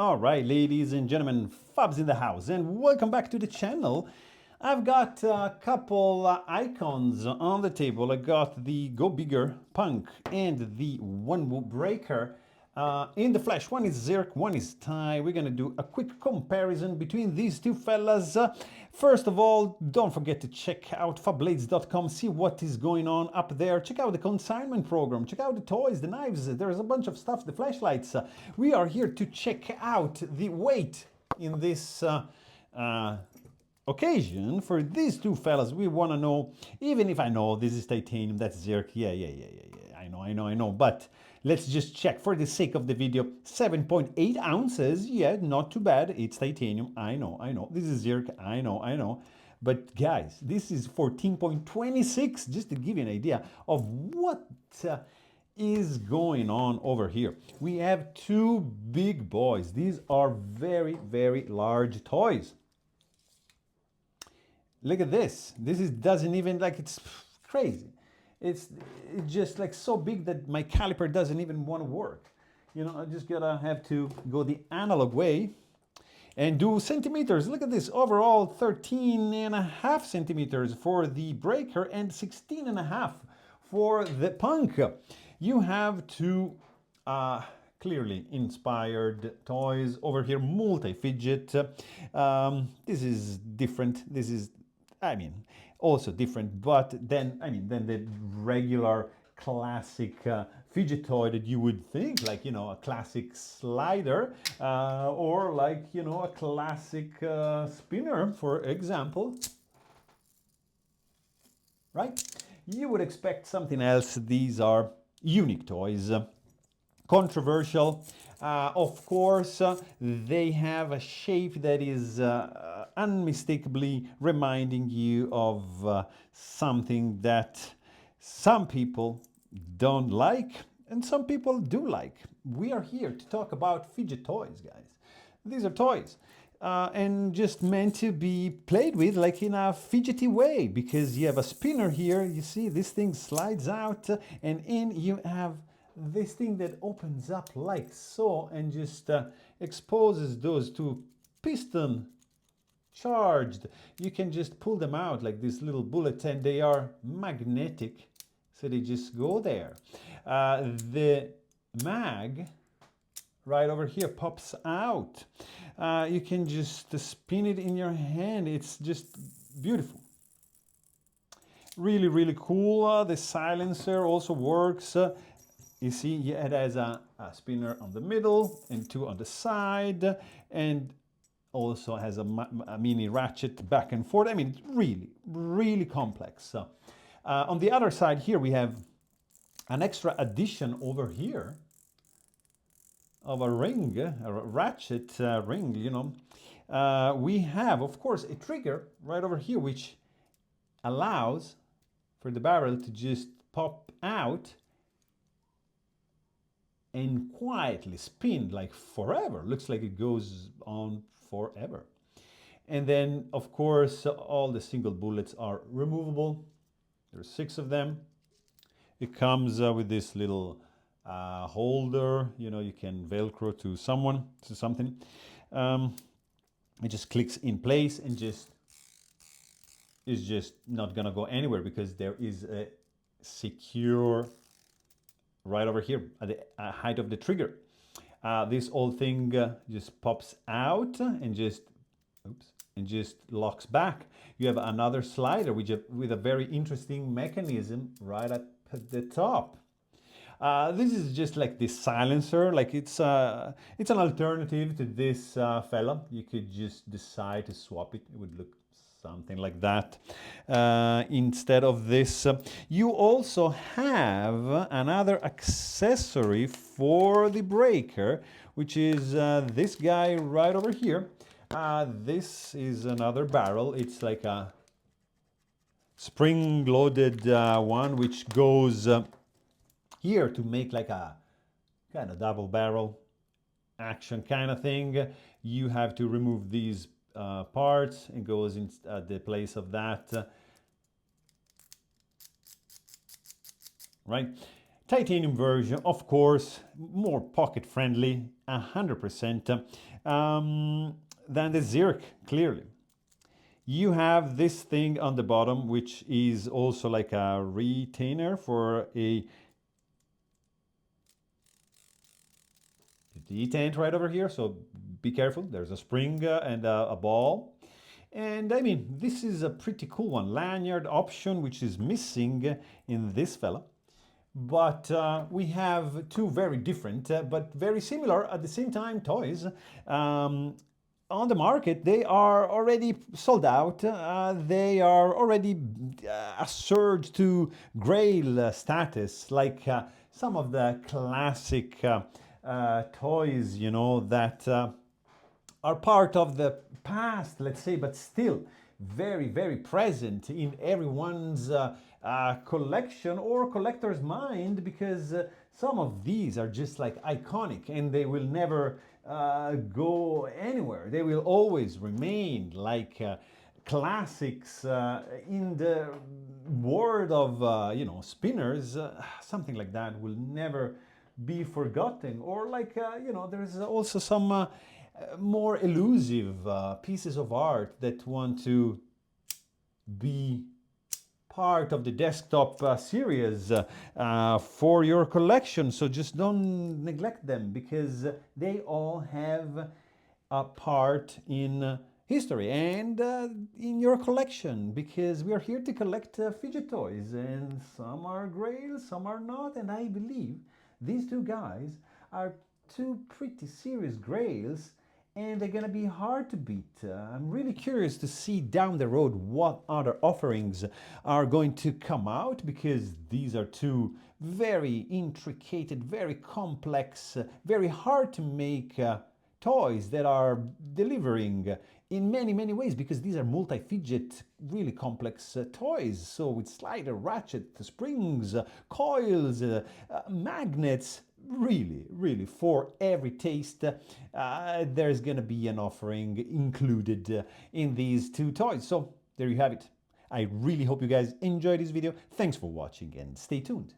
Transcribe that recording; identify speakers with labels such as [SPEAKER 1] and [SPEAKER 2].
[SPEAKER 1] All right, ladies and gentlemen, Fabs in the house, and welcome back to the channel. I've got a couple icons on the table. I got the Gobigger Punnk and the WanWu Breaker in the flesh. One is Zirk, one is Tai. We're gonna do a quick comparison between these two fellas. First of all, don't forget to check out Fablades.com, see what is going on up there. Check out the consignment program, check out the toys, the knives. There's a bunch of stuff, the flashlights. We are here to check out the weight in this occasion. For these two fellas, we want to know, even if I know this is titanium, that's Zirk, yeah, I know, but let's just check for the sake of the video. 7.8 ounces, yeah, not too bad. It's titanium, I know. This is Zirk, I know. But guys, this is 14.26, just to give you an idea of what is going on over here. We have two big boys. These are very, very large toys. Look at this. This doesn't even, like, it's crazy. It's just like so big that my caliper doesn't even want to work. You know, I just gotta have to go the analog way and do centimeters. Look at this, overall 13.5 centimeters for the breaker and 16.5 for the Punnk. You have two clearly inspired toys over here, multi-fidget. This is different. This is, I mean, also different, but then, than the regular classic fidget toy that you would think, like, you know, a classic slider, or like, you know, a classic spinner, for example, right? You would expect something else. These are unique toys. Controversial, of course. They have a shape that is unmistakably reminding you of something that some people don't like and some people do like. We are here to talk about fidget toys, guys. These are toys. And just meant to be played with like in a fidgety way, because you have a spinner here. You see this thing slides out, and in you have this thing that opens up like so and just exposes those two piston charged. You can just pull them out like this little bullet, and they are magnetic, so they just go there. The mag right over here pops out. You can just spin it in your hand. It's just beautiful. Really, really cool. The silencer also works. You see, it has a spinner on the middle and two on the side, and also has a mini ratchet back and forth. I mean, it's really, really complex. On the other side here, we have an extra addition over here of a ring, a ratchet ring, you know. We have, of course, a trigger right over here, which allows for the barrel to just pop out and quietly spin like forever. Looks like it goes on forever. And then, of course, all the single bullets are removable. There's 6 of them. It comes with this little holder. You know, you can Velcro to something. It just clicks in place and is just not gonna go anywhere, because there is a secure right over here at the height of the trigger. This whole thing just pops out and just locks back. You have another slider with a very interesting mechanism right at the top. This is just like this silencer, like it's an alternative to this fella. You could just decide to swap it. It would look something like that instead of this. You also have another accessory for the breaker, which is this guy right over here. This is another barrel. It's like a spring-loaded one, which goes here to make like a kind of double barrel action kind of thing. You have to remove these parts. It goes in the place of that. Right? Titanium version, of course, more pocket friendly, 100%, than the Zirk, clearly. You have this thing on the bottom, which is also like a retainer for a detent right over here, so be careful. There's a spring and a ball. And I mean, this is a pretty cool one. Lanyard option, which is missing in this fella. But we have two very different, but very similar at the same time toys. On the market, they are already sold out. They are already a surge to grail status, like some of the classic toys, you know, that are part of the past, let's say, but still very, very present in everyone's collection or collector's mind, because some of these are just like iconic and they will never go anywhere. They will always remain like classics in the world of, you know, spinners. Something like that will never be forgotten. Or like, you know, there's also some more elusive pieces of art that want to be part of the desktop series for your collection. So just don't neglect them, because they all have a part in history and in your collection, because we are here to collect fidget toys, and some are grails, some are not, and I believe these two guys are two pretty serious grails, and they're gonna be hard to beat. I'm really curious to see down the road what other offerings are going to come out, because these are two very intricate, very complex, very hard to make toys that are delivering in many, many ways, because these are multi-fidget, really complex toys. So with slider, ratchet, springs, coils, magnets, really, really for every taste, there's gonna be an offering included in these two toys. So there you have it. I really hope you guys enjoyed this video. Thanks for watching and stay tuned.